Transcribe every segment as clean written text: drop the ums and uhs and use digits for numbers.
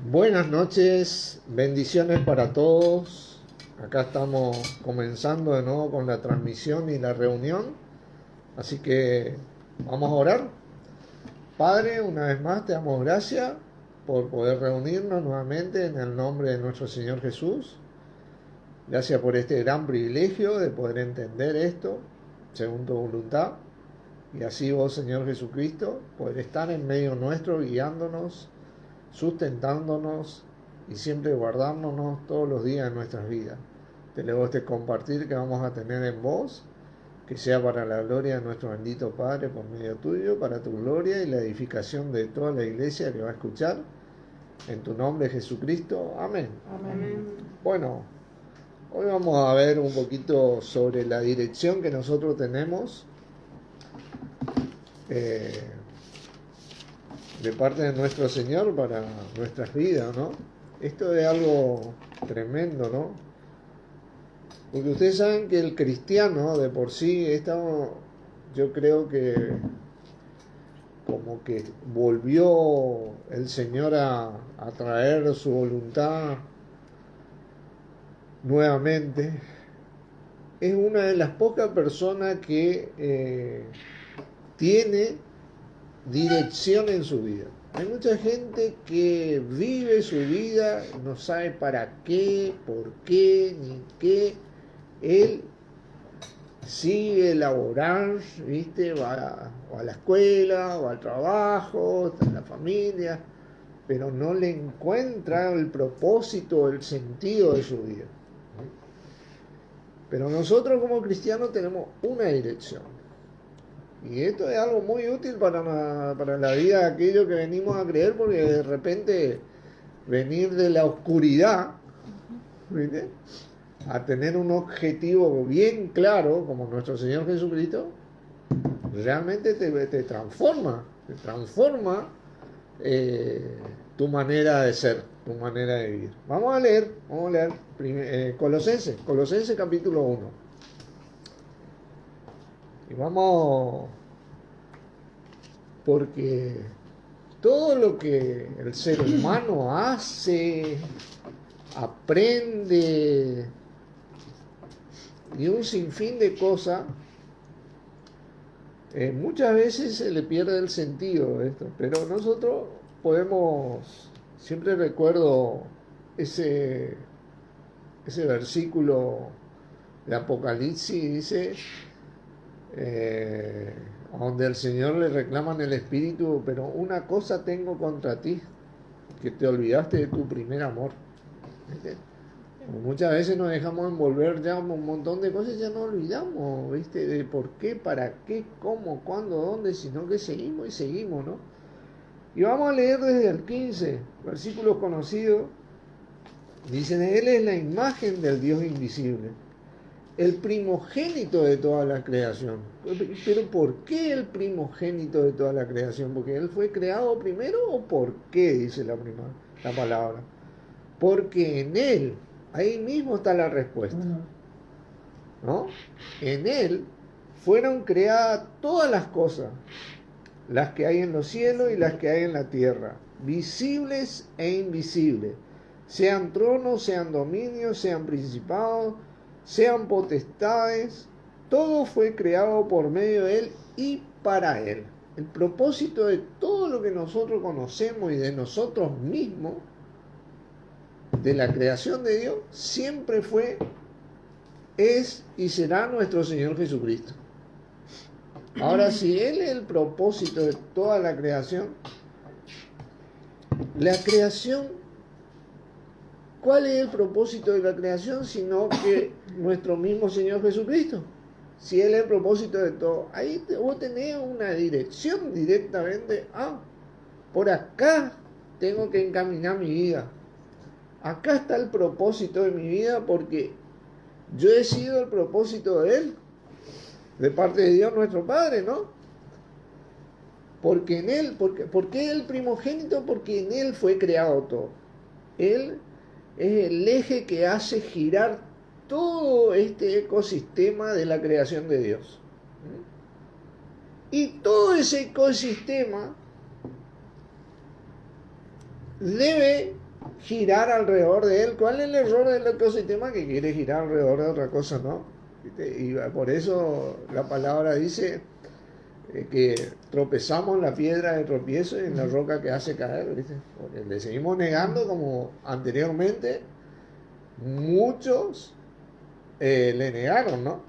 Buenas noches, bendiciones para todos. Acá estamos comenzando de nuevo con la transmisión y la reunión. Así que vamos a orar. Padre, una vez más te damos gracias por poder reunirnos nuevamente en el nombre de nuestro Señor Jesús. Gracias por este gran privilegio de poder entender esto según tu voluntad. Y así vos, Señor Jesucristo, poder estar en medio nuestro, guiándonos, sustentándonos y siempre guardándonos todos los días de nuestras vidas. Te le guste compartir que vamos a tener en vos, que sea para la gloria de nuestro bendito Padre por medio tuyo, para tu gloria y la edificación de toda la iglesia que va a escuchar. En tu nombre, Jesucristo. Amén. Amén. Bueno, hoy vamos a ver un poquito sobre la dirección que nosotros tenemos de parte de nuestro Señor para nuestras vidas, ¿no? Esto es algo tremendo, ¿no? Porque ustedes saben que el cristiano de por sí, yo creo que como que volvió el Señor a traer su voluntad nuevamente. Es una de las pocas personas que tiene dirección en su vida. Hay mucha gente que vive su vida, no sabe para qué, por qué, ni qué. Él sigue laborar, ¿viste? Va a la escuela, va al trabajo, está en la familia, pero no le encuentra el propósito, el sentido de su vida. Pero nosotros como cristianos tenemos una dirección. Y esto es algo muy útil para la vida de aquellos que venimos a creer, porque de repente venir de la oscuridad, ¿viste?, a tener un objetivo bien claro, como nuestro Señor Jesucristo, realmente te transforma tu manera de ser, tu manera de vivir. Vamos a leer Colosenses capítulo 1. Y vamos, porque todo lo que el ser humano hace, aprende, y un sinfín de cosas, muchas veces se le pierde el sentido de esto, pero nosotros podemos, siempre recuerdo ese versículo de Apocalipsis, dice, donde el Señor le reclama en el espíritu, pero una cosa tengo contra ti, que te olvidaste de tu primer amor. ¿Viste? Muchas veces nos dejamos envolver ya un montón de cosas, ya no olvidamos, ¿viste?, de por qué, para qué, cómo, cuándo, dónde, sino que seguimos y seguimos, ¿no? Y vamos a leer desde el 15, versículos conocidos. Dicen, Él es la imagen del Dios invisible, el primogénito de toda la creación. Pero ¿por qué el primogénito de toda la creación? ¿Porque Él fue creado primero o por qué? Dice la palabra. Porque en Él, ahí mismo está la respuesta, ¿no? En Él fueron creadas todas las cosas, las que hay en los cielos y las que hay en la tierra, visibles e invisibles, sean tronos, sean dominios, sean principados, sean potestades, todo fue creado por medio de Él y para Él. El propósito de todo lo que nosotros conocemos y de nosotros mismos, de la creación de Dios, siempre fue, es y será nuestro Señor Jesucristo. Ahora, si Él es el propósito de toda la creación, ¿cuál es el propósito de la creación? Sino que nuestro mismo Señor Jesucristo. Si Él es el propósito de todo, ahí vos tenés una dirección directamente. Por acá tengo que encaminar mi vida. Acá está el propósito de mi vida, porque yo he sido el propósito de Él, de parte de Dios nuestro Padre, ¿no? Porque en Él, ¿por qué el primogénito? Porque en Él fue creado todo. Él es el eje que hace girar todo este ecosistema de la creación de Dios. Y todo ese ecosistema debe girar alrededor de él. ¿Cuál es el error del ecosistema? Que quiere girar alrededor de otra cosa, ¿no? ¿Viste? Y por eso la palabra dice que tropezamos en la piedra de tropiezo y en la roca que hace caer, ¿viste? Porque le seguimos negando como anteriormente muchos le negaron, ¿no?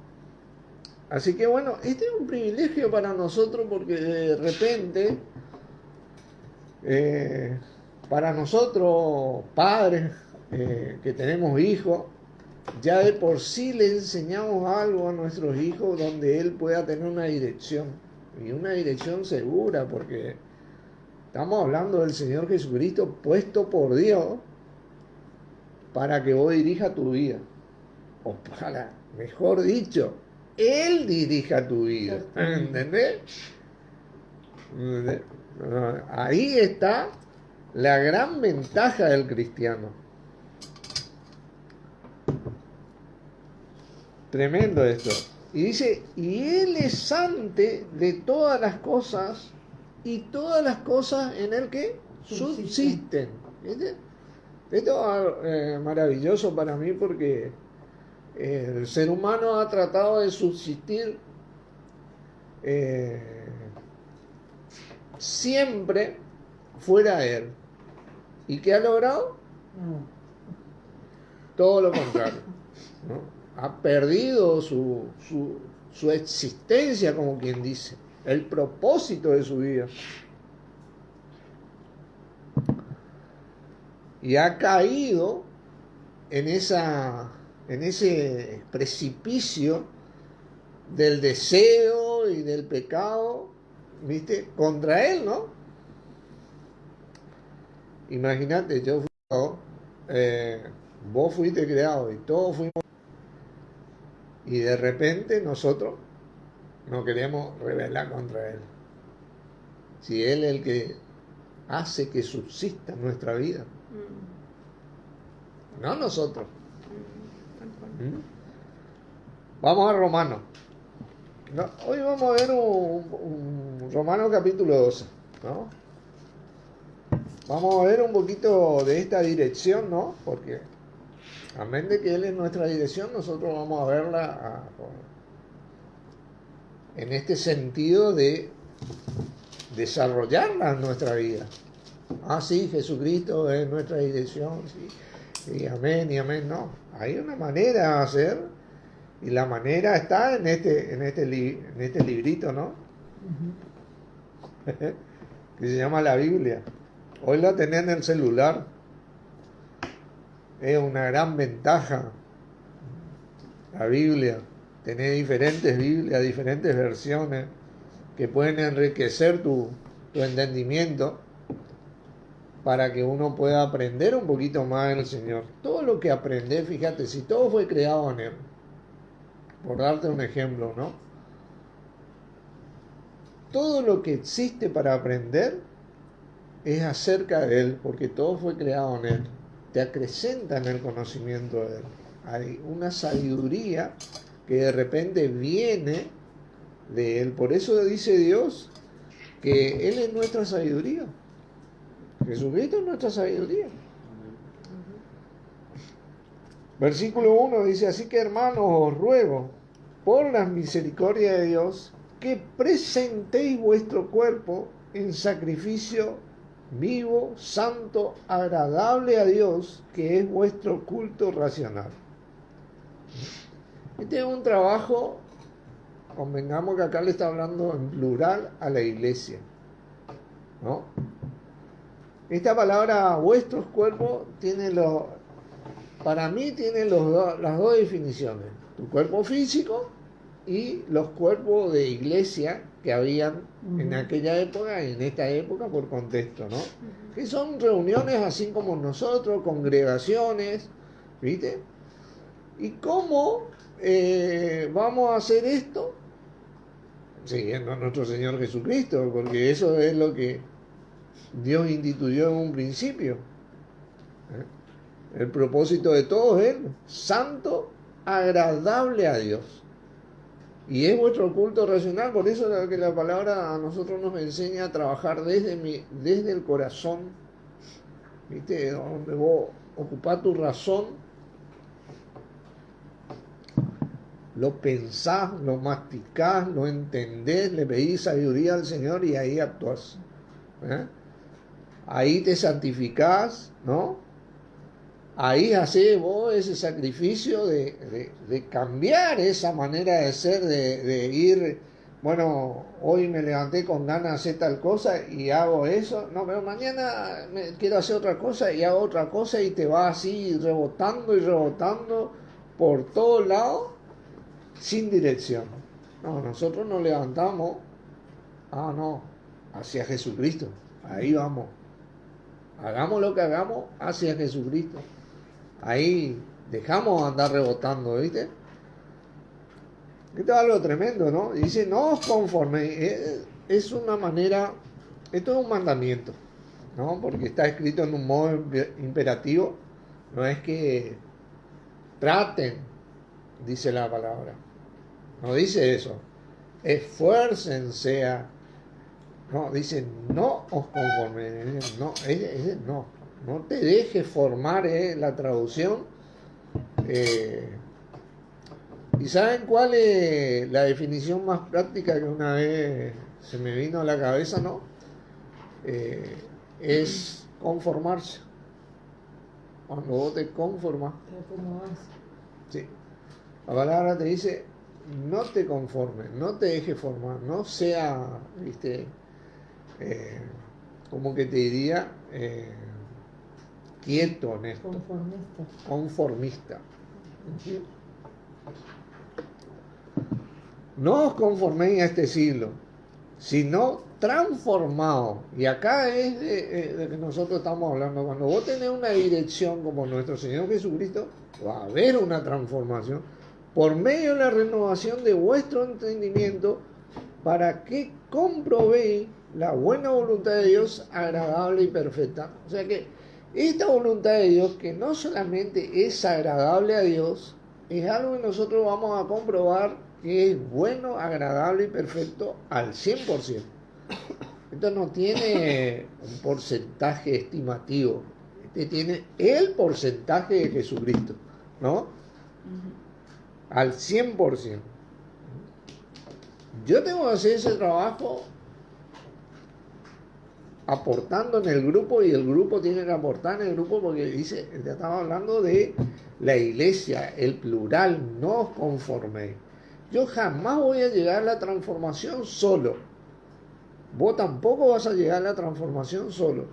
Así que bueno, este es un privilegio para nosotros porque de repente para nosotros padres que tenemos hijos, ya de por sí le enseñamos algo a nuestros hijos donde él pueda tener una dirección, y una dirección segura, porque estamos hablando del Señor Jesucristo puesto por Dios para que vos dirijas tu vida, o para, mejor dicho, Él dirija tu vida, ¿entendés? Ahí está la gran ventaja del cristiano. Tremendo esto. Y dice, y Él es antes de todas las cosas, y todas las cosas en Él que subsisten. ¿Viste? Esto es maravilloso para mí porque el ser humano ha tratado de subsistir siempre fuera de Él. ¿Y qué ha logrado? Todo lo contrario, ¿no? Ha perdido su existencia, como quien dice, el propósito de su vida. Y ha caído en ese precipicio del deseo y del pecado, ¿viste? Contra él, ¿no? Imagínate, yo fui vos fuiste creado y todos fuimos, y de repente nosotros nos queremos rebelar contra él. Si él es el que hace que subsista nuestra vida, no nosotros. Vamos a Romanos. Hoy vamos a ver un Romanos capítulo 12, ¿no? Vamos a ver un poquito de esta dirección, ¿no? Porque amén de que Él es nuestra dirección, nosotros vamos a verla en este sentido de desarrollarla en nuestra vida. Ah, sí, Jesucristo es nuestra dirección, sí, y amén, no. Hay una manera de hacer, y la manera está en este librito, ¿no? Que se llama la Biblia. Hoy la tenés en el celular. Es una gran ventaja la Biblia. Tenés diferentes Biblias, diferentes versiones que pueden enriquecer tu entendimiento para que uno pueda aprender un poquito más del Señor. Todo lo que aprendés, fíjate, si todo fue creado en Él, por darte un ejemplo, ¿no? Todo lo que existe para aprender es acerca de Él, porque todo fue creado en Él. Te acrecenta en el conocimiento de Él. Hay una sabiduría que de repente viene de Él. Por eso dice Dios que Él es nuestra sabiduría. Jesucristo es nuestra sabiduría. Versículo 1 dice, así que hermanos, os ruego, por la misericordia de Dios, que presentéis vuestro cuerpo en sacrificio vivo, santo, agradable a Dios, que es vuestro culto racional. Este es un trabajo, convengamos que acá le está hablando en plural a la iglesia, ¿no? Esta palabra, vuestros cuerpos, para mí tiene las dos definiciones, tu cuerpo físico y los cuerpos de iglesia que habían en aquella época y en esta época por contexto, ¿no? Que son reuniones así como nosotros, congregaciones, ¿viste? ¿Y cómo vamos a hacer esto? Siguiendo a nuestro Señor Jesucristo, porque eso es lo que Dios instituyó en un principio. El propósito de todo es santo, agradable a Dios. Y es vuestro culto racional, por eso es que la palabra a nosotros nos enseña a trabajar desde el corazón, ¿viste? Donde vos ocupás tu razón, lo pensás, lo masticás, lo entendés, le pedís sabiduría al Señor y ahí actuás. ¿Eh? Ahí te santificás, ¿no? Ahí hacés vos ese sacrificio de cambiar esa manera de ser, de ir, bueno, hoy me levanté con ganas de hacer tal cosa y hago eso, no, pero mañana quiero hacer otra cosa y hago otra cosa y te vas así rebotando y rebotando por todos lados sin dirección. No, nosotros nos levantamos, no, hacia Jesucristo, ahí vamos. Hagamos lo que hagamos hacia Jesucristo. Ahí dejamos andar rebotando, ¿viste? Esto es algo tremendo, ¿no? Dice, no os conforméis. Es una manera, esto es un mandamiento, ¿no? Porque está escrito en un modo imperativo. No es que traten, dice la palabra. No dice eso. Esfuércense a... No, dice, no os conforméis. No, no te dejes formar, la traducción. ¿Y saben cuál es la definición más práctica que una vez se me vino a la cabeza, no? Es conformarse. Cuando vos te conformas. ¿Cómo vas? Sí. La palabra te dice, no te conformes, no te dejes formar, no sea, viste, como que te diría, quieto en esto. Conformista. No os conforméis a este siglo, sino transformados. Y acá es de que nosotros estamos hablando. Cuando vos tenés una dirección como nuestro Señor Jesucristo, va a haber una transformación por medio de la renovación de vuestro entendimiento, para que comprobéis la buena voluntad de Dios, agradable y perfecta. O sea que esta voluntad de Dios, que no solamente es agradable a Dios, es algo que nosotros vamos a comprobar que es bueno, agradable y perfecto al 100%. Esto no tiene un porcentaje estimativo. Este tiene el porcentaje de Jesucristo, ¿no? Al 100%. Yo tengo que hacer ese trabajo aportando en el grupo, y el grupo tiene que aportar en el grupo, porque dice, ya estaba hablando de la iglesia, el plural, no os conforméis. Yo jamás voy a llegar a la transformación solo. Vos tampoco vas a llegar a la transformación solo.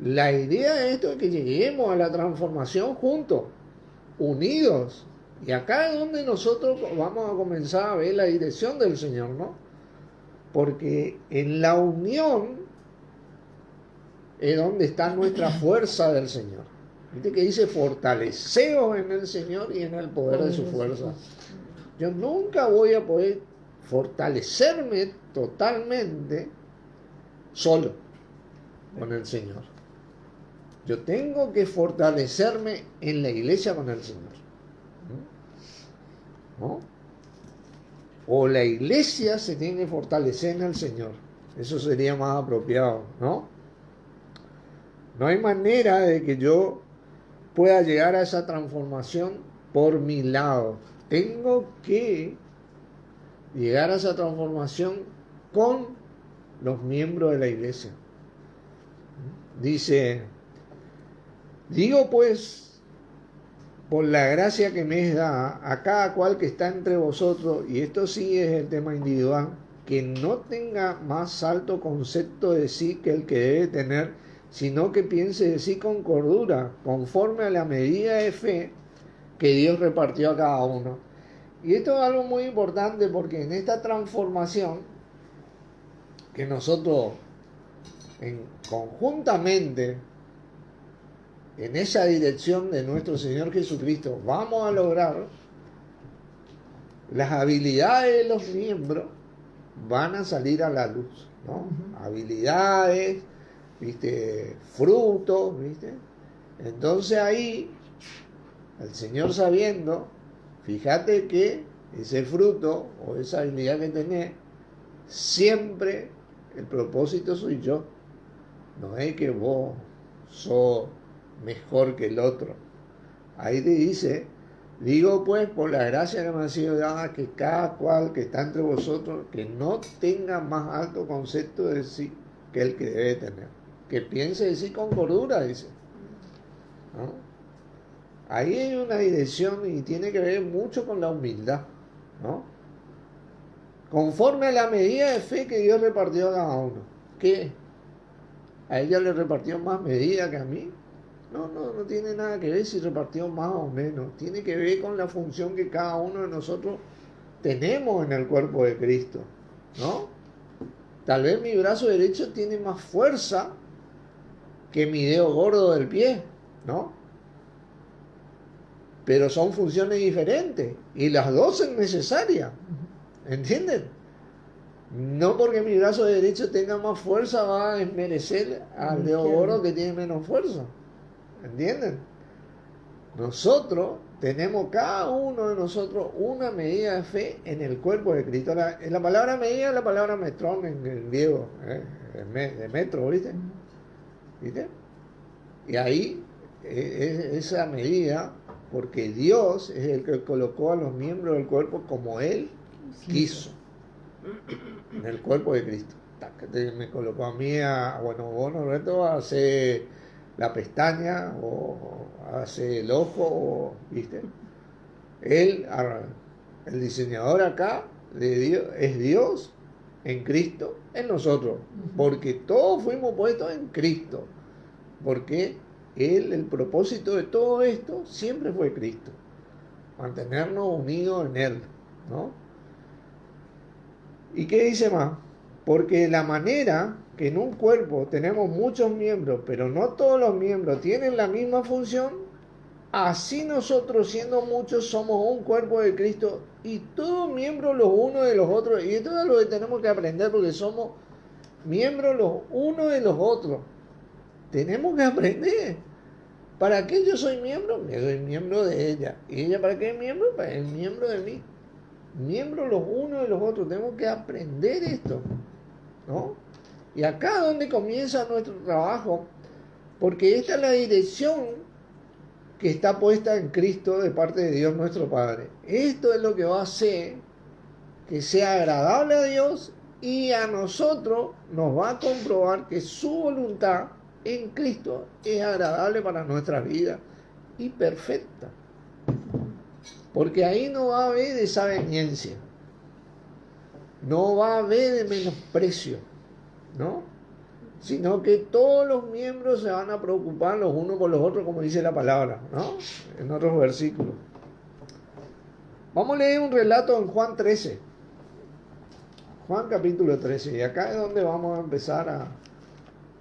La idea de esto es que lleguemos a la transformación juntos, unidos. Y acá es donde nosotros vamos a comenzar a ver la dirección del Señor, ¿no? Porque en la unión es donde está nuestra fuerza del Señor. Viste que dice, fortaleceos en el Señor y en el poder de su fuerza. Yo nunca voy a poder fortalecerme totalmente solo con el Señor. Yo tengo que fortalecerme en la iglesia con el Señor, ¿no? O la iglesia se tiene que fortalecer en el Señor. Eso sería más apropiado, ¿no? No hay manera de que yo pueda llegar a esa transformación por mi lado. Tengo que llegar a esa transformación con los miembros de la iglesia. Dice, digo pues, por la gracia que me es dada a cada cual que está entre vosotros, y esto sí es el tema individual, que no tenga más alto concepto de sí que el que debe tener, sino que piense de sí con cordura, conforme a la medida de fe que Dios repartió a cada uno. Y esto es algo muy importante, porque en esta transformación que nosotros conjuntamente en esa dirección de nuestro Señor Jesucristo vamos a lograr, las habilidades de los miembros van a salir a la luz, ¿no? Habilidades, ¿viste? Frutos, ¿viste? Entonces ahí, el Señor sabiendo, fíjate que ese fruto o esa habilidad que tenés, siempre el propósito soy yo. No es que vos sos mejor que el otro. Ahí te dice, digo pues por la gracia que me ha sido dada, que cada cual que está entre vosotros, que no tenga más alto concepto de sí que el que debe tener. Que piense de sí con cordura, dice. ¿No? Ahí hay una dirección y tiene que ver mucho con la humildad, ¿no? Conforme a la medida de fe que Dios repartió a cada uno. ¿Qué? ¿A ella le repartió más medida que a mí? No tiene nada que ver si repartió más o menos. Tiene que ver con la función que cada uno de nosotros tenemos en el cuerpo de Cristo, ¿no? Tal vez mi brazo derecho tiene más fuerza que mi dedo gordo del pie, ¿no? Pero son funciones diferentes y las dos son necesarias, ¿entienden? No porque mi brazo derecho tenga más fuerza va a desmerecer al dedo gordo que tiene menos fuerza, ¿entienden? Nosotros tenemos, cada uno de nosotros, una medida de fe en el cuerpo de Cristo. La palabra medida es la palabra metrón en el griego, de metro, ¿viste? ¿Viste? Y ahí esa medida, porque Dios es el que colocó a los miembros del cuerpo como Él quiso, en el cuerpo de Cristo. Me colocó a mí, bueno, vos Norberto, a hacer la pestaña o hace el ojo, ¿viste? Él, el diseñador acá es Dios en Cristo, en nosotros, porque todos fuimos puestos en Cristo, porque el propósito de todo esto siempre fue Cristo, mantenernos unidos en Él, ¿no? ¿Y qué dice más? Porque la manera que en un cuerpo tenemos muchos miembros, pero no todos los miembros tienen la misma función, así nosotros siendo muchos somos un cuerpo de Cristo y todos miembros los unos de los otros. Y esto es lo que tenemos que aprender porque somos miembros los unos de los otros. Tenemos que aprender. ¿Para qué yo soy miembro? Yo soy miembro de ella. ¿Y ella para qué es miembro? Para el miembro de mí. Miembros los unos de los otros. Tenemos que aprender esto, ¿no? Y acá es donde comienza nuestro trabajo, porque esta es la dirección que está puesta en Cristo de parte de Dios nuestro Padre. Esto es lo que va a hacer que sea agradable a Dios y a nosotros nos va a comprobar que su voluntad en Cristo es agradable para nuestra vida y perfecta. Porque ahí no va a haber desaveniencia, no va a haber menosprecio, ¿no? Sino que todos los miembros se van a preocupar los unos por los otros, como dice la palabra, ¿no? En otros versículos. Vamos a leer un relato en Juan 13. Juan capítulo 13. Y acá es donde vamos a empezar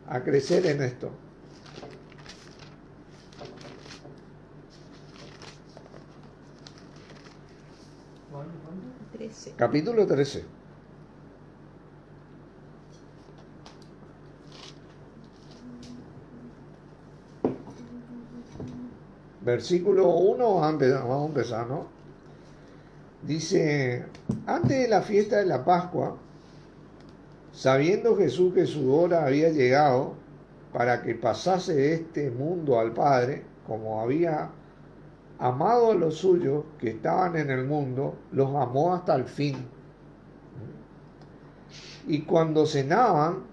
a crecer en esto. Juan 13. Capítulo 13. Versículo 1, vamos a empezar, ¿no? Dice, antes de la fiesta de la Pascua, sabiendo Jesús que su hora había llegado para que pasase de este mundo al Padre, como había amado a los suyos que estaban en el mundo, los amó hasta el fin. Y cuando cenaban,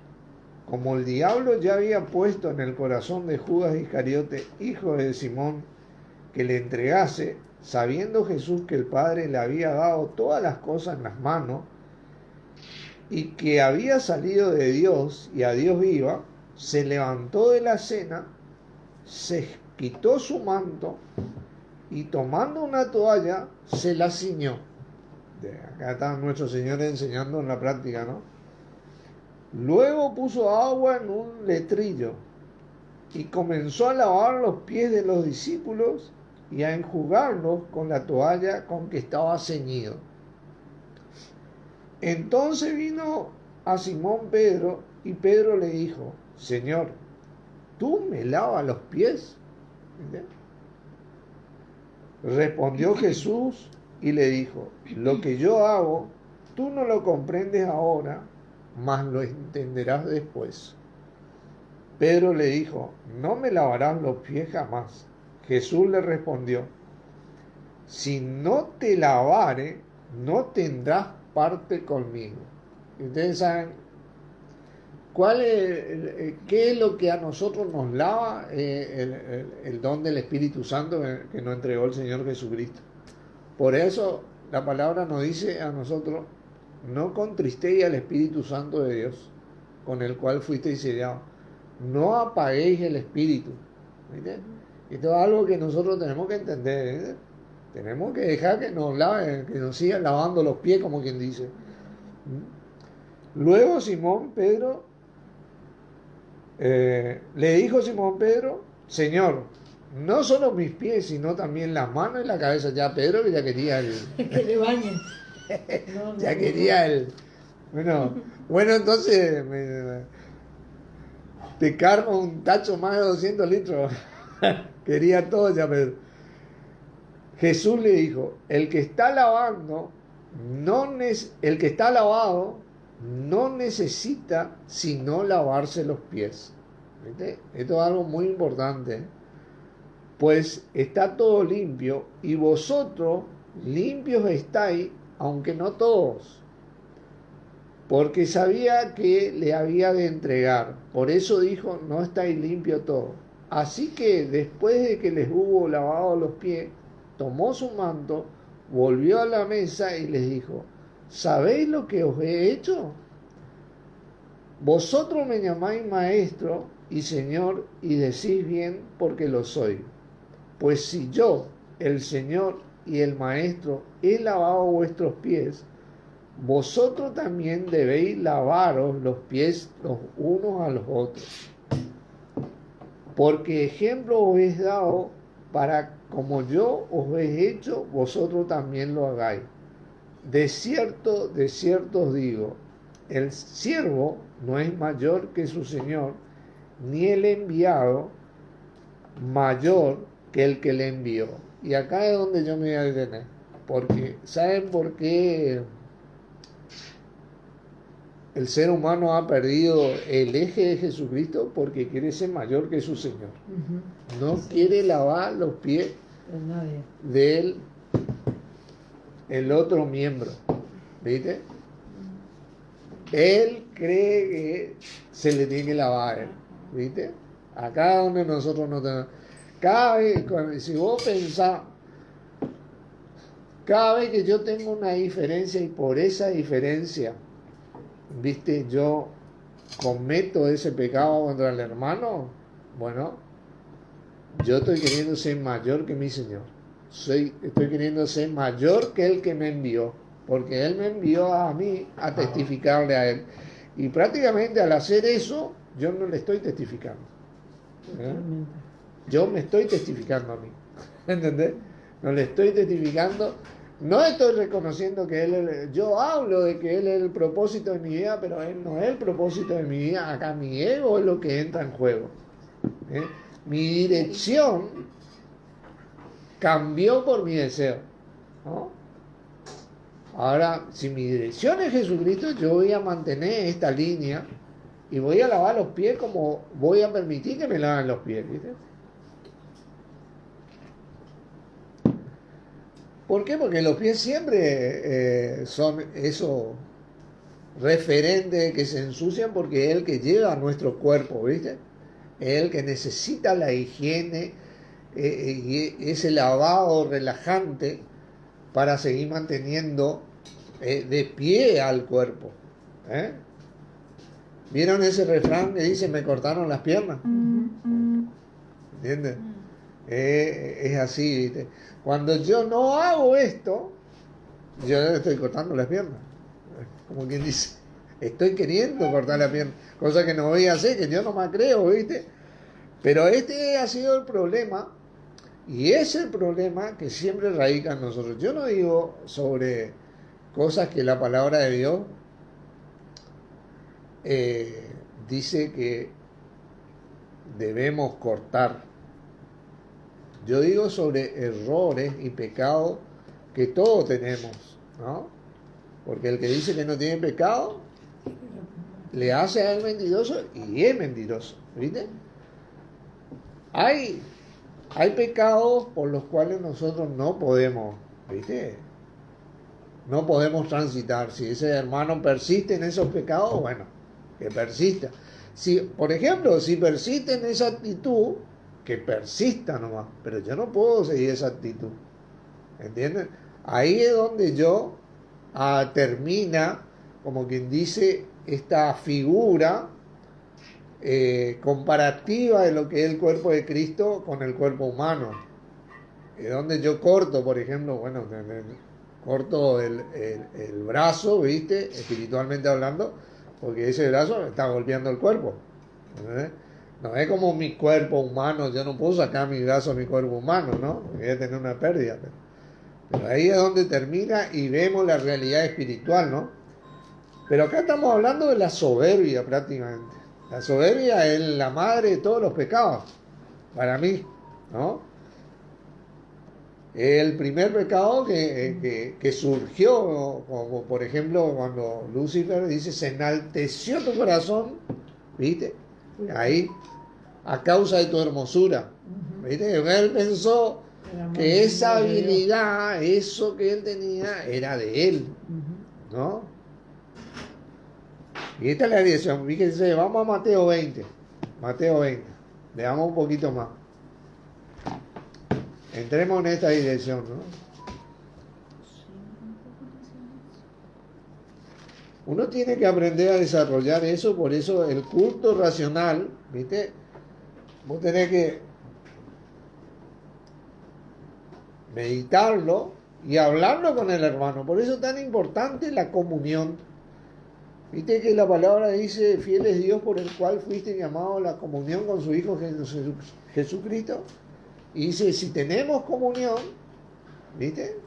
como el diablo ya había puesto en el corazón de Judas Iscariote, hijo de Simón, que le entregase, sabiendo Jesús que el Padre le había dado todas las cosas en las manos, y que había salido de Dios y a Dios iba, se levantó de la cena, se quitó su manto, y tomando una toalla, se la ciñó. Acá está nuestro Señor enseñando en la práctica, ¿no? Luego puso agua en un letrillo y comenzó a lavar los pies de los discípulos y a enjugarlos con la toalla con que estaba ceñido. Entonces vino a Simón Pedro y Pedro le dijo, Señor, ¿tú me lavas los pies? Respondió Jesús y le dijo, lo que yo hago, tú no lo comprendes ahora, mas lo entenderás después. Pedro le dijo, no me lavarás los pies jamás. Jesús le respondió, si no te lavare, no tendrás parte conmigo. Ustedes saben, ¿qué es lo que a nosotros nos lava? El don del Espíritu Santo que nos entregó el Señor Jesucristo. Por eso la palabra nos dice a nosotros, no contristéis al Espíritu Santo de Dios, con el cual fuisteis sellados. No apaguéis el Espíritu. ¿Viste? Esto es algo que nosotros tenemos que entender. ¿Viste? Tenemos que dejar que nos laven, que nos sigan lavando los pies, como quien dice. Luego Simón Pedro, le dijo Simón Pedro, Señor, no solo mis pies, sino también las manos y la cabeza. Ya Pedro que ya quería el... que le bañen. Ya quería el... Bueno, entonces te cargo un tacho más de 200 litros. Quería todo ya Pedro. Jesús le dijo, el que está lavado no necesita sino lavarse los pies. ¿Viste? Esto es algo muy importante. Pues está todo limpio y vosotros limpios estáis, aunque no todos. Porque sabía que le había de entregar. Por eso dijo, no estáis limpios todos. Así que después de que les hubo lavado los pies, tomó su manto, volvió a la mesa y les dijo, ¿sabéis lo que os he hecho? Vosotros me llamáis maestro y señor y decís bien porque lo soy. Pues si yo, el Señor y el maestro, he lavado vuestros pies, vosotros también debéis lavaros los pies los unos a los otros. Porque ejemplo os he dado para como yo os he hecho, vosotros también lo hagáis. De cierto os digo, el siervo no es mayor que su Señor, ni el enviado mayor que el que le envió. Y acá es donde yo me voy a detener. Porque, ¿saben por qué el ser humano ha perdido el eje de Jesucristo? Porque quiere ser mayor que su Señor. No quiere lavar los pies de el otro miembro. ¿Viste? Él cree que se le tiene que lavar. ¿Viste? Acá donde nosotros no tenemos. Cada vez, si vos pensás, cada vez que yo tengo una diferencia y por esa diferencia, ¿viste? Yo cometo ese pecado contra el hermano, bueno, yo estoy queriendo ser mayor que mi Señor. Estoy queriendo ser mayor que el que me envió, porque Él me envió a mí a testificarle a Él. Y prácticamente al hacer eso, yo no le estoy testificando. Yo me estoy testificando a mí. ¿Entendés? No le estoy testificando. No estoy reconociendo que Él, yo hablo de que Él es el propósito de mi vida, pero Él no es el propósito de mi vida. Acá mi ego es lo que entra en juego. Mi dirección cambió por mi deseo. ¿No? Ahora, si mi dirección es Jesucristo, yo voy a mantener esta línea y voy a lavar los pies como voy a permitir que me laven los pies. ¿Viste? ¿Por qué? Porque los pies siempre son eso referente que se ensucian porque es el que lleva a nuestro cuerpo, ¿viste? Es el que necesita la higiene y ese lavado relajante para seguir manteniendo de pie al cuerpo. ¿Vieron ese refrán que dice me cortaron las piernas? ¿Entiendes? Es así, ¿viste? Cuando yo no hago esto, yo le estoy cortando las piernas. Como quien dice, estoy queriendo cortar la pierna, cosa que no voy a hacer, que yo no me creo, ¿viste? Pero este ha sido el problema, y es el problema que siempre radica en nosotros. Yo no digo sobre cosas que la palabra de Dios dice que debemos cortar. Yo digo sobre errores y pecados que todos tenemos, ¿no? Porque el que dice que no tiene pecado, le hace a él mentiroso y es mentiroso, ¿viste? Hay pecados por los cuales nosotros no podemos, ¿viste? No podemos transitar. Si ese hermano persiste en esos pecados, bueno, que persista. Si, por ejemplo, si persiste en esa actitud, que persista nomás, pero yo no puedo seguir esa actitud, ¿entienden? Ahí es donde yo termina, como quien dice, esta figura comparativa de lo que es el cuerpo de Cristo con el cuerpo humano. Es donde yo corto, por ejemplo, bueno, corto el brazo, ¿viste? Espiritualmente hablando, porque ese brazo me está golpeando el cuerpo. ¿Entendés? No es como mi cuerpo humano, yo no puedo sacar mi brazo a mi cuerpo humano, ¿no? Voy a tener una pérdida. Pero ahí es donde termina y vemos la realidad espiritual, ¿no? Pero acá estamos hablando de la soberbia prácticamente. La soberbia es la madre de todos los pecados, para mí, ¿no? El primer pecado que surgió, como por ejemplo cuando Lucifer dice, se enalteció tu corazón, ¿viste? Ahí, a causa de tu hermosura, ¿viste? Él pensó que esa habilidad, eso que él tenía, era de él, ¿no? Y esta es la dirección. Fíjense, vamos a Mateo 20. Mateo 20. Veamos un poquito más. Entremos en esta dirección, ¿no? Uno tiene que aprender a desarrollar eso, por eso el culto racional, ¿viste? Vos tenés que meditarlo y hablarlo con el hermano. Por eso es tan importante la comunión. Viste que la palabra dice, fiel es Dios por el cual fuiste llamado a la comunión con su Hijo Jesucristo. Y dice, si tenemos comunión, ¿viste?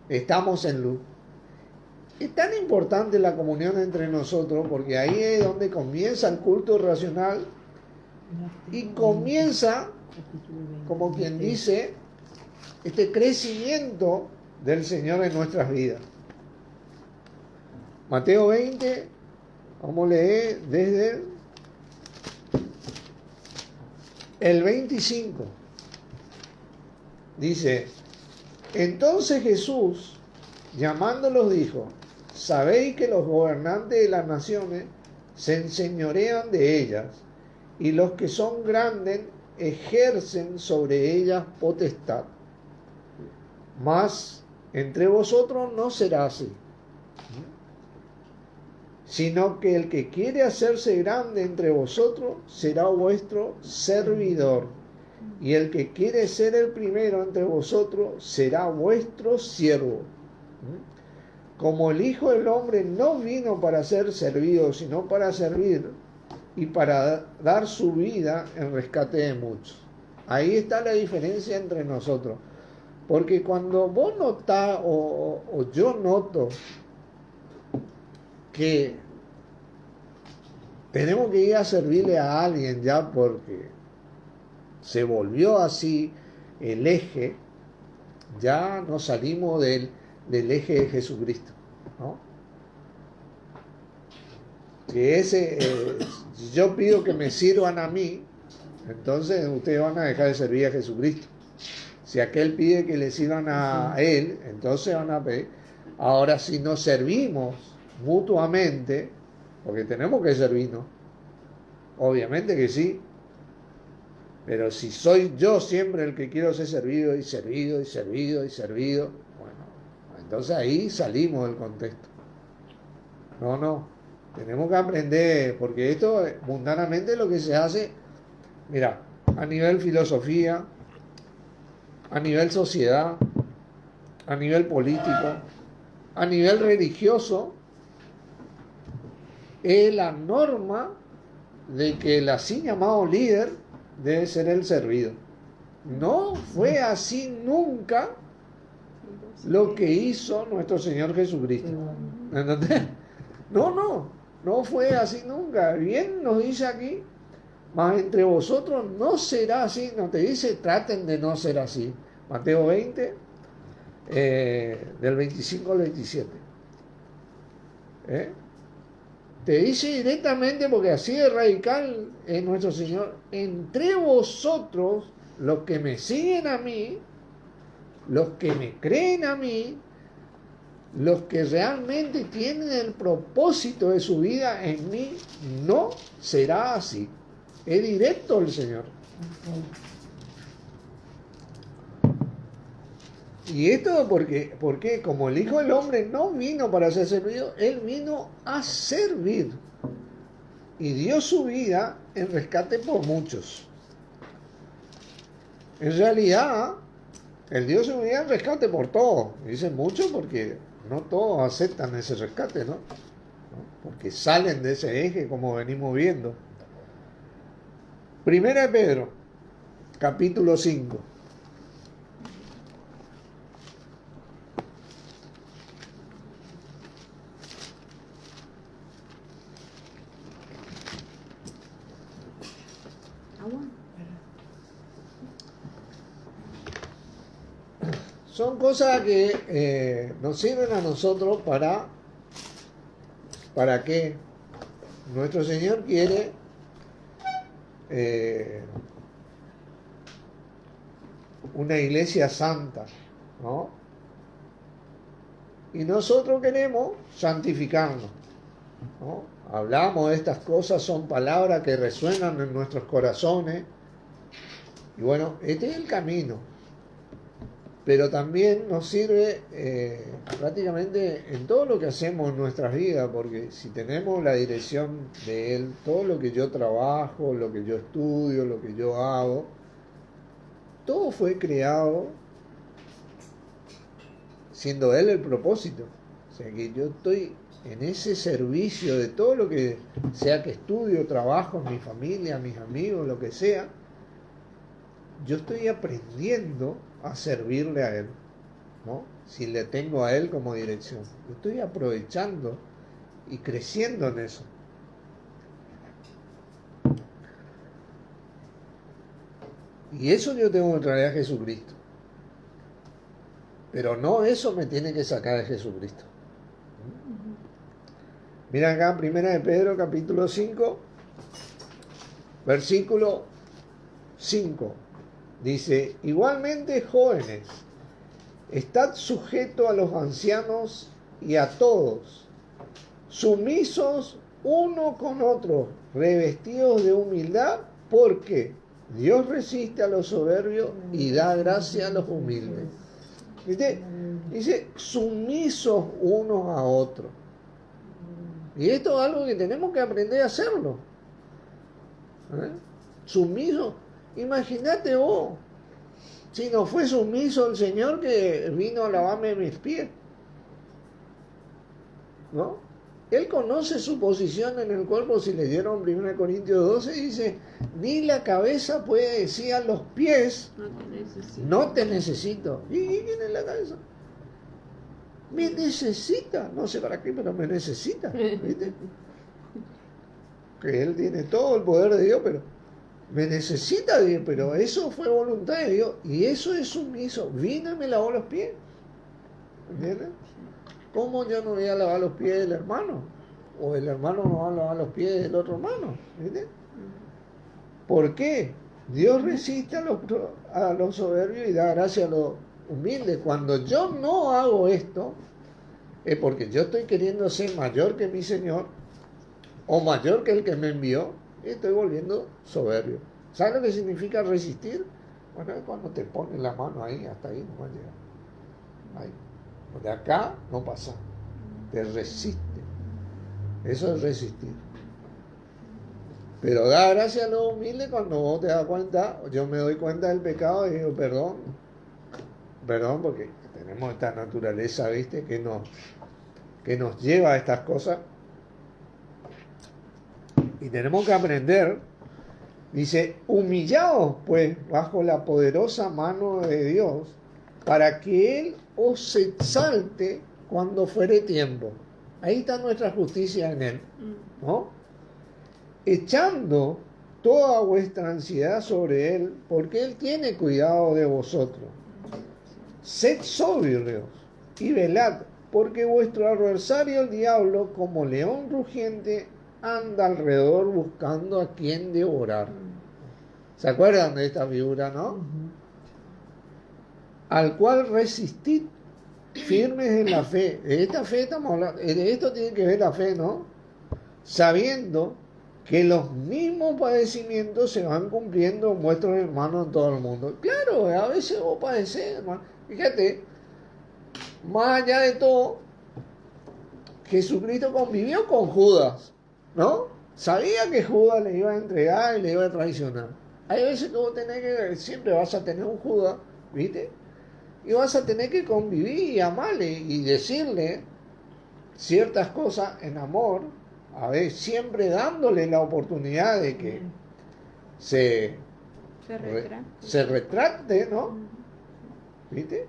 Estamos en luz. Es tan importante la comunión entre nosotros porque ahí es donde comienza el culto racional y comienza, como quien dice, este crecimiento del Señor en nuestras vidas. Mateo 20, vamos a leer desde el 25. Dice, entonces Jesús, llamándolos, dijo, sabéis que los gobernantes de las naciones se enseñorean de ellas, y los que son grandes ejercen sobre ellas potestad. Mas entre vosotros no será así, sino que el que quiere hacerse grande entre vosotros será vuestro servidor, y el que quiere ser el primero entre vosotros será vuestro siervo. Como el Hijo del Hombre no vino para ser servido, sino para servir y para dar su vida en rescate de muchos. Ahí está la diferencia entre nosotros. Porque cuando vos notás, o yo noto, que tenemos que ir a servirle a alguien ya porque se volvió así el eje, ya nos salimos del eje de Jesucristo, ¿no? Que ese, si yo pido que me sirvan a mí, entonces ustedes van a dejar de servir a Jesucristo. Si aquel pide que le sirvan a él, entonces van a pedir. Ahora, si nos servimos mutuamente, porque tenemos que servirnos, obviamente que sí, pero si soy yo siempre el que quiero ser servido y servido y servido y servido, bueno, entonces ahí salimos del contexto. No, tenemos que aprender, porque esto mundanamente es lo que se hace, mira, a nivel filosofía, a nivel sociedad, a nivel político, a nivel religioso, es la norma de que el así llamado líder debe ser el servido. No fue así nunca lo que hizo nuestro Señor Jesucristo. ¿Entendés? No fue así nunca. Bien nos dice aquí, mas entre vosotros no será así. No te dice, traten de no ser así. Mateo 20, del 25 al 27. Te dice directamente, porque así de radical es nuestro Señor, entre vosotros, los que me siguen a mí, los que me creen a mí, los que realmente tienen el propósito de su vida en mí, no será así. Es directo el Señor. Y esto porque como el Hijo del Hombre no vino para ser servido, Él vino a servir. Y dio su vida en rescate por muchos. En realidad, Él dio su vida en rescate por todos. Dicen muchos porque no todos aceptan ese rescate, ¿no? Porque salen de ese eje como venimos viendo. Primera de Pedro, capítulo 5. Son cosas que nos sirven a nosotros para que nuestro Señor quiere una iglesia santa, ¿no? Y nosotros queremos santificarnos, ¿no? Hablamos de estas cosas, son palabras que resuenan en nuestros corazones. Y bueno, este es el camino. Pero también nos sirve prácticamente en todo lo que hacemos en nuestras vidas, porque si tenemos la dirección de Él, todo lo que yo trabajo, lo que yo estudio, lo que yo hago, todo fue creado siendo Él el propósito. O sea que yo estoy en ese servicio de todo lo que sea que estudio, trabajo, en mi familia, mis amigos, lo que sea. Yo estoy aprendiendo a servirle a Él, ¿no? Si le tengo a Él como dirección. Yo estoy aprovechando y creciendo en eso. Y eso yo tengo que traer a Jesucristo. Pero no eso me tiene que sacar de Jesucristo. Mira acá, Primera de Pedro, capítulo 5, versículo 5. Dice, igualmente jóvenes, estad sujetos a los ancianos y a todos, sumisos uno con otro, revestidos de humildad, porque Dios resiste a los soberbios y da gracia a los humildes. ¿Viste? Dice, sumisos unos a otros. Y esto es algo que tenemos que aprender a hacerlo. Sumisos. Imagínate vos, si no fue sumiso el Señor que vino a lavarme mis pies, ¿no? Él conoce su posición en el cuerpo. Si le dieron 1 Corintios 12, dice, ni la cabeza puede decir a los pies, no te necesito. ¿Y quién es la cabeza? Me necesita, no sé para qué, pero me necesita, ¿viste? Que Él tiene todo el poder de Dios, pero me necesita Dios, pero eso fue voluntad de Dios, y eso es sumiso. Vino y me lavó los pies, ¿entiendes? ¿Cómo yo no voy a lavar los pies del hermano? O el hermano no va a lavar los pies del otro hermano, ¿entiendes? ¿Por qué? Dios resiste a los soberbios y da gracia a los humildes. Cuando yo no hago esto, es porque yo estoy queriendo ser mayor que mi Señor, o mayor que el que me envió, y estoy volviendo soberbio. ¿Sabes lo que significa resistir? Bueno, es cuando te pones la mano ahí, hasta ahí no va a llegar. Ahí. De acá no pasa. Te resiste. Eso es resistir. Pero da gracia a los humildes cuando vos te das cuenta. Yo me doy cuenta del pecado y digo perdón. Perdón, porque tenemos esta naturaleza, ¿viste? Que nos lleva a estas cosas. Y tenemos que aprender, dice, humillaos pues bajo la poderosa mano de Dios, para que Él os exalte cuando fuere tiempo. Ahí está nuestra justicia en Él, ¿no? Echando toda vuestra ansiedad sobre Él, porque Él tiene cuidado de vosotros. Sed sobrios y velad, porque vuestro adversario el diablo, como león rugiente, anda alrededor buscando a quien devorar. ¿Se acuerdan de esta figura, no? Al cual resistid firmes en la fe. De esta fe estamos hablando, de esto tiene que ver la fe, ¿no? Sabiendo que los mismos padecimientos se van cumpliendo en vuestros hermanos en todo el mundo. Claro, a veces vos padecés, hermano. Fíjate, más allá de todo, Jesucristo convivió con Judas, ¿no? Sabía que Judas le iba a entregar y le iba a traicionar. Hay veces que vos tenés que, siempre vas a tener un Judas, ¿viste? Y vas a tener que convivir y amarle y decirle ciertas cosas en amor, a ver, siempre dándole la oportunidad de que se retracte, ¿no? ¿Viste?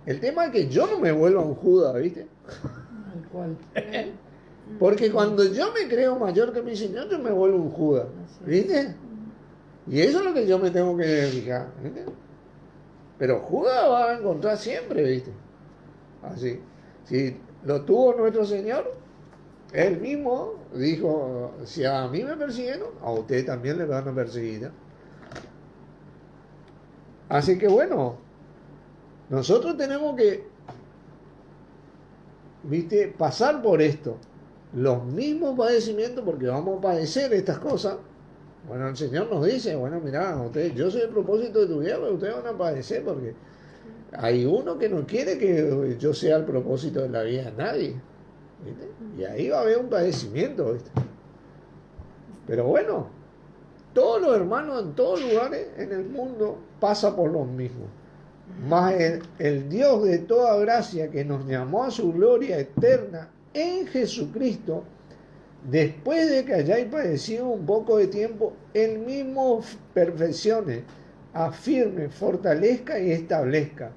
El tema es que yo no me vuelva un Judas, ¿viste? Tal cual. Porque cuando yo me creo mayor que mi Señor, yo me vuelvo un Judas, ¿viste? Y eso es lo que yo me tengo que fijar, ¿viste? Pero Judas va a encontrar siempre, ¿viste? Así. Si lo tuvo nuestro Señor, Él mismo dijo, si a mí me persiguieron, a ustedes también les van a perseguir. Así que bueno, nosotros tenemos que, ¿viste? Pasar por esto. Los mismos padecimientos, porque vamos a padecer estas cosas. Bueno, el Señor nos dice, bueno, mirá, ustedes, yo soy el propósito de tu vida, pero ustedes van a padecer porque hay uno que no quiere que yo sea el propósito de la vida de nadie, ¿viste? Y ahí va a haber un padecimiento, ¿viste? Pero bueno, todos los hermanos en todos lugares en el mundo pasan por los mismos. Mas el Dios de toda gracia que nos llamó a su gloria eterna en Jesucristo, después de que hayáis padecido un poco de tiempo, Él mismo perfeccione, afirme, fortalezca y establezca.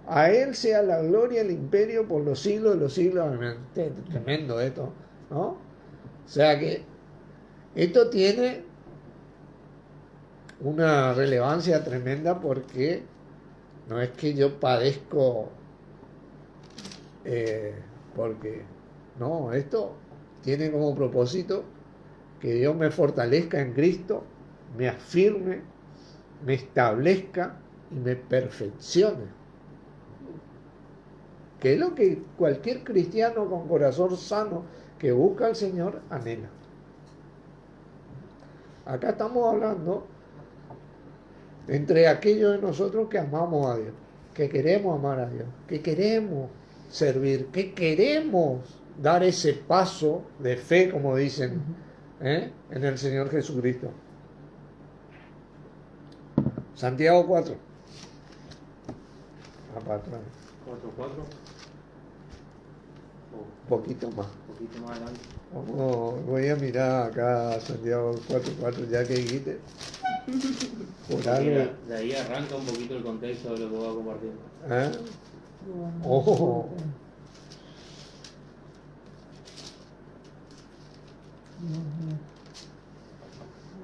A Él sea la gloria y el imperio por los siglos de los siglos. Tremendo esto, ¿no? O sea que esto tiene una relevancia tremenda porque no es que yo padezco porque no, esto tiene como propósito que Dios me fortalezca en Cristo, me afirme, me establezca y me perfeccione. Que es lo que cualquier cristiano con corazón sano que busca al Señor anhela. Acá estamos hablando entre aquellos de nosotros que amamos a Dios, que queremos amar a Dios, que queremos servir, que queremos dar ese paso de fe, como dicen, en el Señor Jesucristo. Santiago 4. Para atrás. 4. Poquito más. Un poquito más adelante. Voy a mirar acá Santiago 4:4, ya que dijiste. Por Porque algo. de ahí arranca un poquito el contexto de lo que voy a compartir. ¿Eh? Oh.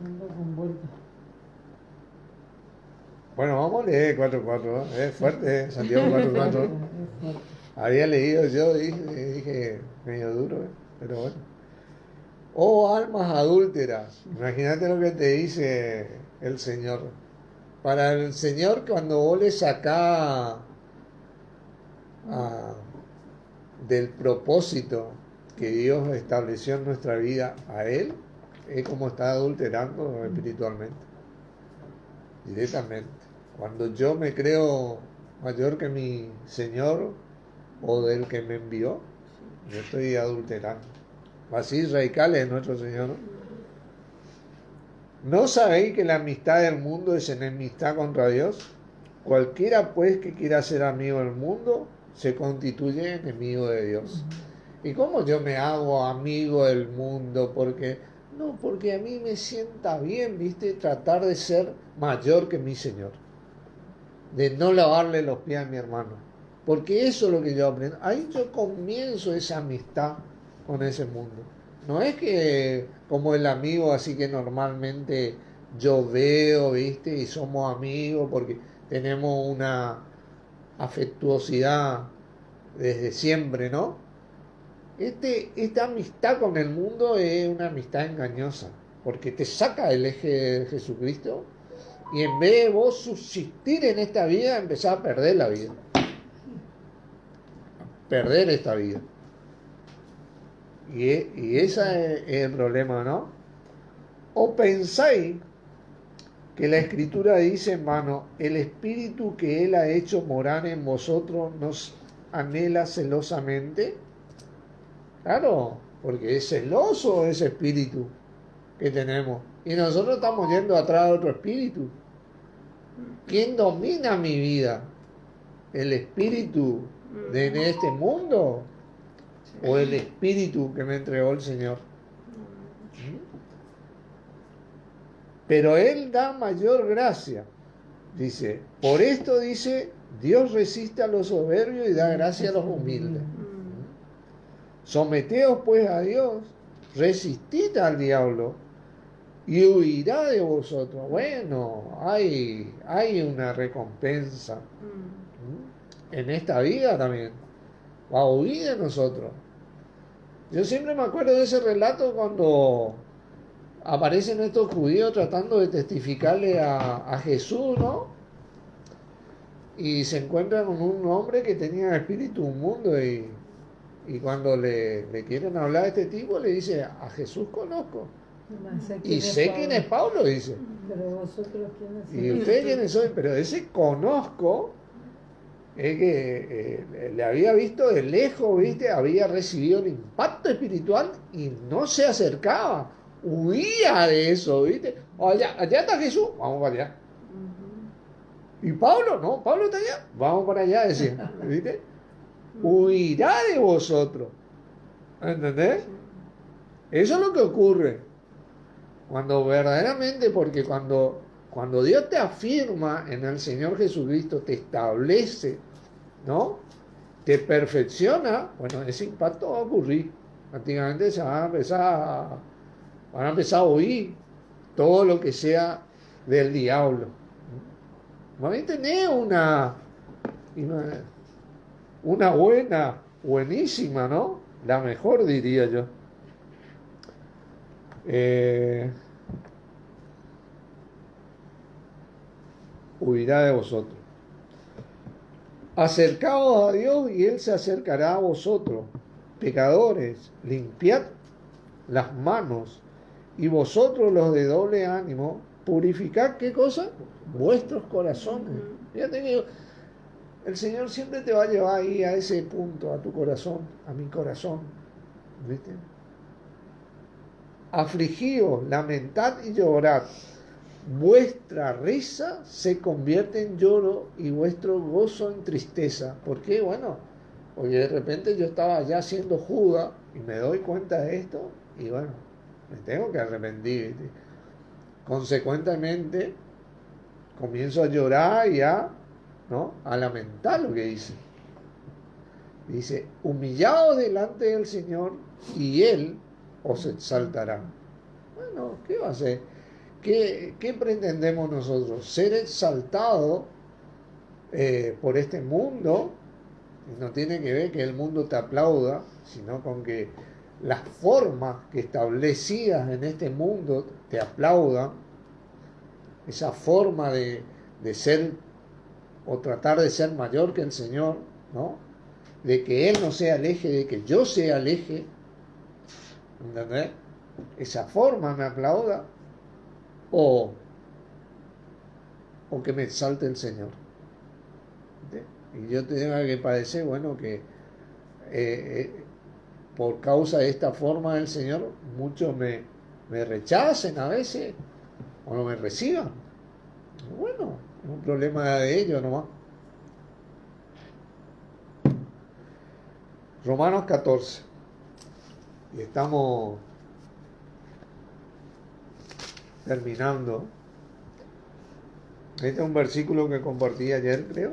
Ando con vuelta. Bueno, vamos a leer 4:4. Es fuerte, Santiago 4:4. Había leído yo, dije medio duro, pero bueno. Oh, almas adúlteras. Imagínate lo que te dice el Señor. Para el Señor, cuando vos le sacás del propósito que Dios estableció en nuestra vida a Él, es como está adulterando espiritualmente. Directamente. Cuando yo me creo mayor que mi Señor o del que me envió, yo estoy adulterando. Así radical es nuestro Señor. ¿No sabéis que la amistad del mundo es enemistad contra Dios? Cualquiera pues que quiera ser amigo del mundo se constituye enemigo de Dios. ¿Y cómo yo me hago amigo del mundo? Porque a mí me sienta bien, ¿viste? Tratar de ser mayor que mi Señor. De no lavarle los pies a mi hermano. Porque eso es lo que yo aprendo. Ahí yo comienzo esa amistad con ese mundo. No es que como el amigo así que normalmente yo veo, ¿viste? Y somos amigos porque tenemos una afectuosidad desde siempre, ¿no? Esta amistad con el mundo es una amistad engañosa, porque te saca del eje de Jesucristo y en vez de vos subsistir en esta vida, empezás a perder la vida. Perder esta vida. Y ese es el problema, ¿no? O pensáis que la Escritura dice, hermano, el Espíritu que Él ha hecho morar en vosotros nos anhela celosamente. Claro, porque es celoso ese espíritu que tenemos. Y nosotros estamos yendo atrás de otro espíritu. ¿Quién domina mi vida? ¿El espíritu de este mundo? ¿O el espíritu que me entregó el Señor? Pero Él da mayor gracia. Dice, por esto dice, Dios resiste a los soberbios y da gracia a los humildes. Someteos pues a Dios, resistid al diablo y huirá de vosotros. Bueno, hay una recompensa en esta vida también. Va a huir de nosotros. Yo siempre me acuerdo de ese relato cuando aparecen estos judíos tratando de testificarle a Jesús, ¿no? Y se encuentran con un hombre que tenía espíritu inmundo y cuando le quieren hablar a este tipo, le dice, a Jesús conozco. Y sé quién es Pablo, dice. Pero vosotros quiénes sois. Y ustedes quiénes son, pero ese conozco es que le había visto de lejos, ¿viste? Había recibido el impacto espiritual y no se acercaba. Huía de eso, ¿viste? Allá está Jesús, vamos para allá. Y Pablo, no, Pablo está allá, vamos para allá, decía, ¿viste? Huirá de vosotros. ¿Entendés? Eso es lo que ocurre. Cuando verdaderamente, porque cuando Dios te afirma en el Señor Jesucristo, te establece, ¿no? Te perfecciona, bueno, ese impacto va a ocurrir. Prácticamente van a empezar a oír todo lo que sea del diablo. Van a tener una buenísima, ¿no? La mejor, diría yo. Huirá de vosotros. Acercaos a Dios y Él se acercará a vosotros. Pecadores, limpiad las manos y vosotros los de doble ánimo, purificad, ¿qué cosa? Vuestros corazones. Fíjate que el Señor siempre te va a llevar ahí a ese punto, a tu corazón, a mi corazón. ¿Viste? Afligíos, lamentad y llorad. Vuestra risa se convierte en lloro y vuestro gozo en tristeza. ¿Por qué? Bueno, porque de repente yo estaba ya siendo Judas y me doy cuenta de esto y bueno, me tengo que arrepentir. ¿Viste? Consecuentemente, comienzo a llorar y a lamentar lo que dice. Dice, humillaos delante del Señor y Él os exaltará. Bueno, ¿qué va a hacer? ¿Qué pretendemos nosotros? Ser exaltados por este mundo. Y no tiene que ver que el mundo te aplauda, sino con que las formas que establecidas en este mundo te aplaudan. Esa forma de ser o tratar de ser mayor que el Señor, ¿no? De que Él no sea el eje, de que yo sea el eje. ¿Entendés? Esa forma me aplauda o que me exalte el Señor. ¿Entendés? Y yo tenga que padecer, bueno, que por causa de esta forma del Señor, muchos me rechacen a veces o no me reciban. Bueno, es un problema de ellos nomás. Romanos 14. Y estamos terminando. Este es un versículo que compartí ayer, creo.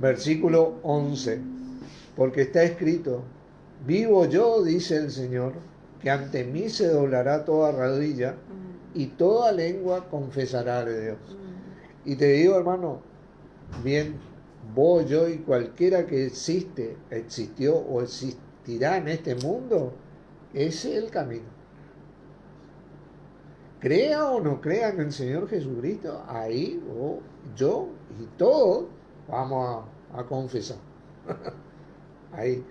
Versículo 11. Porque está escrito: vivo yo, dice el Señor, que ante mí se doblará toda rodilla y toda lengua confesará de Dios. Y te digo, hermano, bien, vos, yo y cualquiera que existió o existirá en este mundo, ese es el camino. Crea o no crea en el Señor Jesucristo, ahí vos, yo y todos vamos a confesar. Ahí.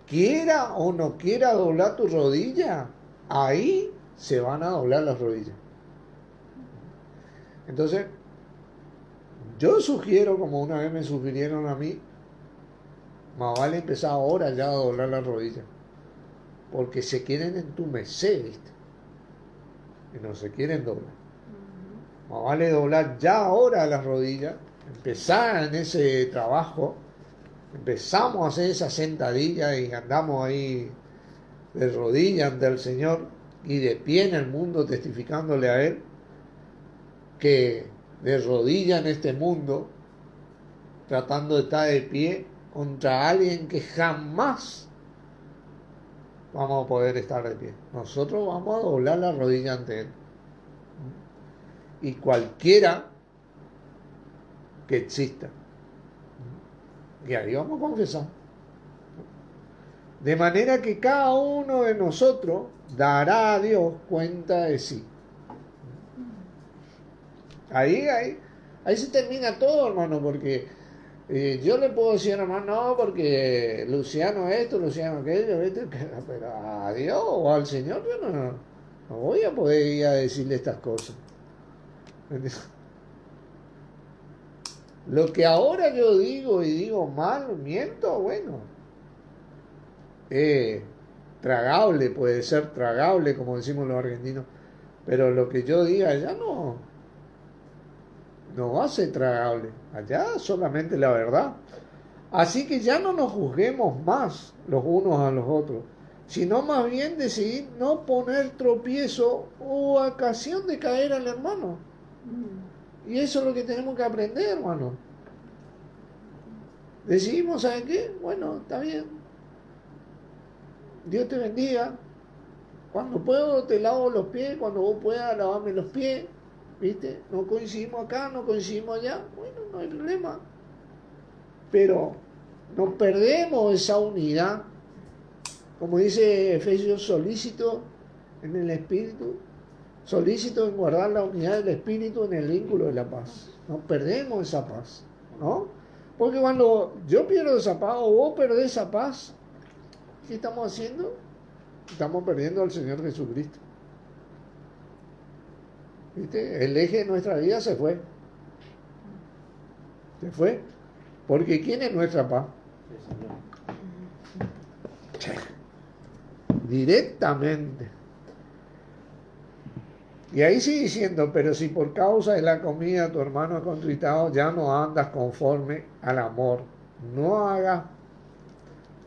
Quiera o no quiera doblar tu rodilla, ahí se van a doblar las rodillas. Entonces, yo sugiero, como una vez me sugirieron a mí, más vale empezar ahora ya a doblar las rodillas, porque se quieren entumecer, ¿viste? Y no se quieren doblar. Más vale doblar ya ahora las rodillas, empezar en ese trabajo, empezamos a hacer esa sentadilla y andamos ahí de rodillas ante el Señor y de pie en el mundo testificándole a Él, que de rodillas en este mundo, tratando de estar de pie contra alguien que jamás vamos a poder estar de pie. Nosotros vamos a doblar la rodilla ante Él. Y cualquiera que exista. Y ahí vamos a confesar. De manera que cada uno de nosotros dará a Dios cuenta de sí. Ahí se termina todo, hermano, porque yo le puedo decir, hermano, no, porque Luciano esto, Luciano aquello, ¿viste? Pero a Dios o al Señor yo no voy a poder ir a decirle estas cosas. Lo que ahora yo digo y digo mal, miento, bueno, tragable, puede ser tragable, como decimos los argentinos, pero lo que yo diga ya no va a ser tragable, allá solamente la verdad. Así que ya no nos juzguemos más los unos a los otros, sino más bien decidir no poner tropiezo o ocasión de caer al hermano. Y eso es lo que tenemos que aprender, hermano. Decidimos, ¿saben qué? Bueno, está bien. Dios te bendiga. Cuando puedo te lavo los pies, cuando vos puedas lavarme los pies. ¿Viste? No coincidimos acá, no coincidimos allá. Bueno, no hay problema. Pero no perdemos esa unidad. Como dice Efesios, solícito en el Espíritu. Solícito en guardar la unidad del Espíritu en el vínculo de la paz. No perdemos esa paz, ¿no? Porque cuando yo pierdo esa paz o vos perdés esa paz, ¿qué estamos haciendo? Estamos perdiendo al Señor Jesucristo. ¿Viste? El eje de nuestra vida se fue. Se fue. Porque ¿quién es nuestra paz? El Señor. Directamente. Y ahí sigue diciendo, pero si por causa de la comida tu hermano es contritado, ya no andas conforme al amor. No hagas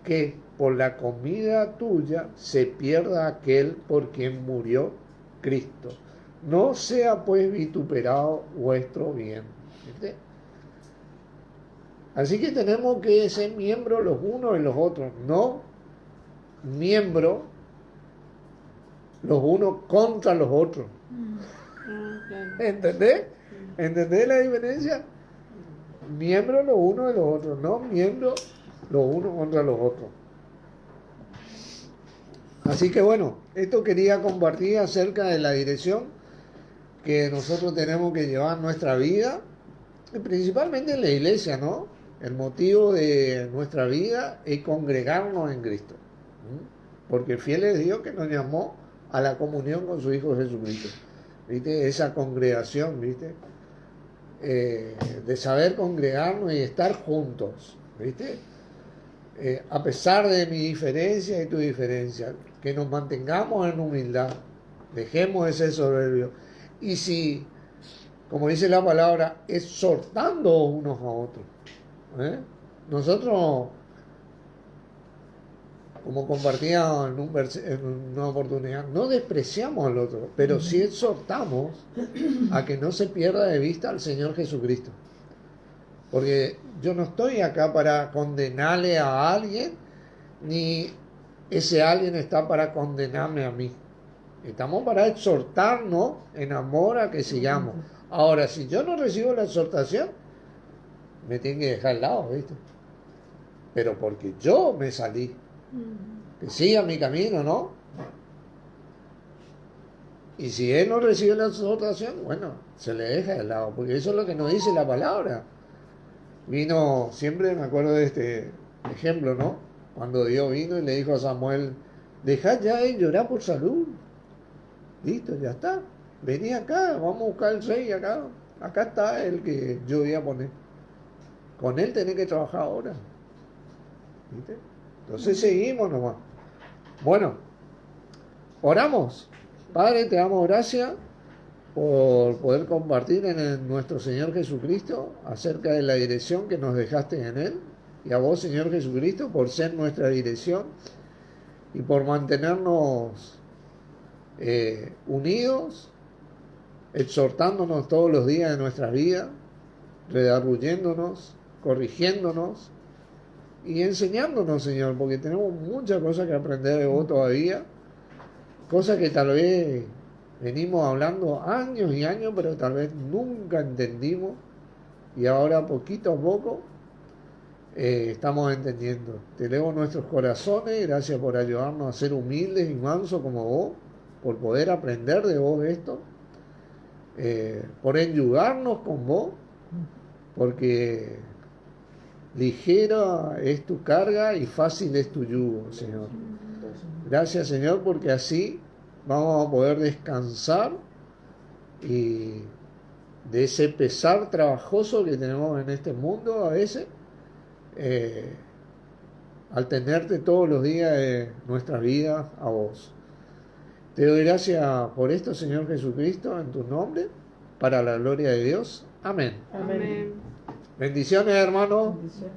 que por la comida tuya se pierda aquel por quien murió Cristo. No sea pues vituperado vuestro bien. ¿Viste? Así que tenemos que ser miembros los unos de los otros, no miembros los unos contra los otros. ¿Entendés? ¿Entendés la diferencia? Miembros los unos de los otros, no miembros los unos contra los otros. Así que bueno, esto quería compartir acerca de la dirección que nosotros tenemos que llevar nuestra vida, y principalmente en la iglesia, ¿no? El motivo de nuestra vida es congregarnos en Cristo. Porque fiel es Dios que nos llamó a la comunión con su Hijo Jesucristo. ¿Viste? Esa congregación, ¿viste? De saber congregarnos y estar juntos, ¿viste? A pesar de mi diferencia y tu diferencia, que nos mantengamos en humildad, dejemos de ser soberbios. Y si, como dice la palabra, exhortando unos a otros, nosotros, como compartía en una oportunidad, no despreciamos al otro, pero sí exhortamos a que no se pierda de vista al Señor Jesucristo. Porque yo no estoy acá para condenarle a alguien, ni ese alguien está para condenarme a mí. Estamos para exhortarnos en amor a que sigamos. Ahora, si yo no recibo la exhortación, me tienen que dejar al lado, ¿viste? Pero porque yo me salí. Que siga mi camino, ¿no? Y si él no recibe la exhortación, bueno, se le deja de lado, porque eso es lo que nos dice la palabra. Vino, siempre me acuerdo de este ejemplo, ¿no? Cuando Dios vino y le dijo a Samuel, dejad ya de llorar por salud. Listo, ya está. Vení acá, vamos a buscar al rey acá. Acá está el que yo voy a poner. Con él tenés que trabajar ahora. ¿Viste? Entonces seguimos nomás. Bueno, oramos. Padre, te damos gracias por poder compartir en nuestro Señor Jesucristo acerca de la dirección que nos dejaste en Él. Y a vos, Señor Jesucristo, por ser nuestra dirección y por mantenernos unidos, exhortándonos todos los días de nuestra vida, redarguyéndonos, corrigiéndonos y enseñándonos, Señor, porque tenemos muchas cosas que aprender de vos todavía, cosas que tal vez venimos hablando años y años, pero tal vez nunca entendimos, y ahora poquito a poco estamos entendiendo. Te elevo nuestros corazones, gracias por ayudarnos a ser humildes y mansos como vos, por poder aprender de vos esto, por enyugarnos con vos, porque ligera es tu carga y fácil es tu yugo, Señor. Gracias, Señor, porque así vamos a poder descansar y de ese pesar trabajoso que tenemos en este mundo a veces, al tenerte todos los días de nuestra vida a vos. Te doy gracias por esto, Señor Jesucristo, en tu nombre, para la gloria de Dios. Amén. Amén. Bendiciones, hermanos. Bendiciones.